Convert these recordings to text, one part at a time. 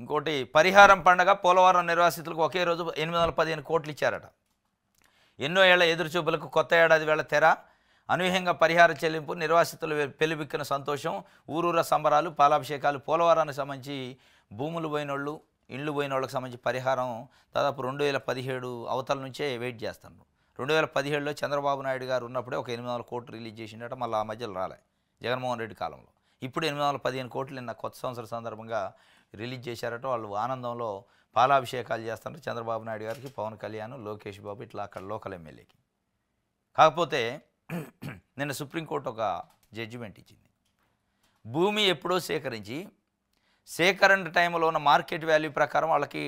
ఇంకోటి పరిహారం పండగ పోలవరం నిర్వాసితులకు ఒకే రోజు 815 కోట్లు ఇచ్చారట. ఎన్నో ఏళ్ల ఎదురుచూపులకు కొత్త ఏడాది వేళ తెర, అనూహ్యంగా పరిహార చెల్లింపు, నిర్వాసితులు పెళ్లిబిక్కిన సంతోషం, ఊరూర సంబరాలు, పాలాభిషేకాలు. పోలవరానికి సంబంధించి భూములు పోయినోళ్ళు, ఇళ్ళు పోయినోళ్ళకి సంబంధించి పరిహారం దాదాపు 2017 అవతల నుంచే వెయిట్ చేస్తున్నారు. 2017లో చంద్రబాబు నాయుడు గారు ఉన్నప్పుడే ఒక 800 కోట్లు రిలీజ్ చేసిండట. మళ్ళీ ఆ మధ్యలో రాలే జగన్మోహన్ రెడ్డి కాలంలో. ఇప్పుడు 815 కోట్లు నిన్న కొత్త సంవత్సరం సందర్భంగా రిలీజ్ చేశారట. వాళ్ళు ఆనందంలో పాలాభిషేకాలు చేస్తున్నారు చంద్రబాబు నాయుడు గారికి, పవన్ కళ్యాణ్, లోకేష్ బాబు ఇట్లా అక్కడ లోకల్ ఎమ్మెల్యేకి. కాకపోతే నిన్న సుప్రీంకోర్టు ఒక జడ్జిమెంట్ ఇచ్చింది. భూమి ఎప్పుడో సేకరించి సేకరణ టైంలో ఉన్న మార్కెట్ వాల్యూ ప్రకారం వాళ్ళకి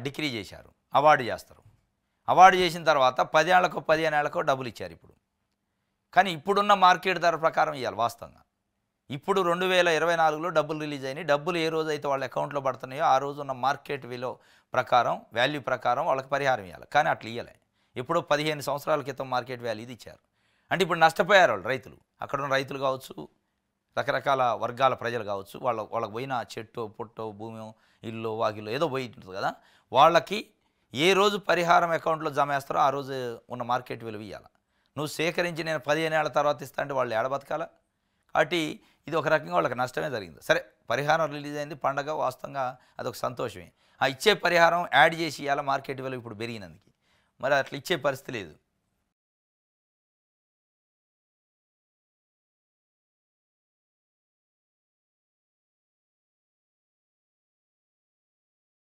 డిక్రీ చేశారు, అవార్డు చేస్తారు. అవార్డు చేసిన తర్వాత 10 ఏళ్లకో 15 ఏళ్లకో డబ్బులు ఇచ్చారు ఇప్పుడు. కానీ ఇప్పుడున్న మార్కెట్ ధర ప్రకారం ఇవ్వాలి వాస్తవంగా. ఇప్పుడు 2024లో డబ్బులు రిలీజ్ అయినాయి. డబ్బులు ఏ రోజు అయితే వాళ్ళ అకౌంట్లో పడుతున్నాయో ఆ రోజు ఉన్న మార్కెట్ విలువ ప్రకారం, వాల్యూ ప్రకారం వాళ్ళకి పరిహారం ఇవ్వాలి. కానీ అట్లా ఇవ్వలే. ఎప్పుడో 15 సంవత్సరాల క్రితం మార్కెట్ వాల్యూ ఇది ఇచ్చారు. అంటే ఇప్పుడు నష్టపోయారు వాళ్ళు రైతులు. అక్కడ ఉన్న రైతులు కావచ్చు, రకరకాల వర్గాల ప్రజలు కావచ్చు, వాళ్ళకి పోయిన చెట్టు పుట్టో భూమి ఇల్లు వాకిల్లో ఏదో పోయింటుంది కదా, వాళ్ళకి ఏ రోజు పరిహారం అకౌంట్లో జమ వేస్తారో ఆ రోజు ఉన్న మార్కెట్ విలువ ఇవ్వాలి. నువ్వు సేకరించి నేను 15 ఏళ్ల తర్వాత ఇస్తా అంటే వాళ్ళు ఏడబతకాల. కాబట్టి ఇది ఒక రకంగా వాళ్ళకి నష్టమే జరిగింది. సరే, పరిహారం రిలీజ్ అయింది, పండగ, వాస్తవంగా అదొక సంతోషమే. ఆ ఇచ్చే పరిహారం యాడ్ చేసి ఇవ్వాలి మార్కెట్ విలువ ఇప్పుడు పెరిగినందుకు. మరి అట్లా ఇచ్చే పరిస్థితి లేదు.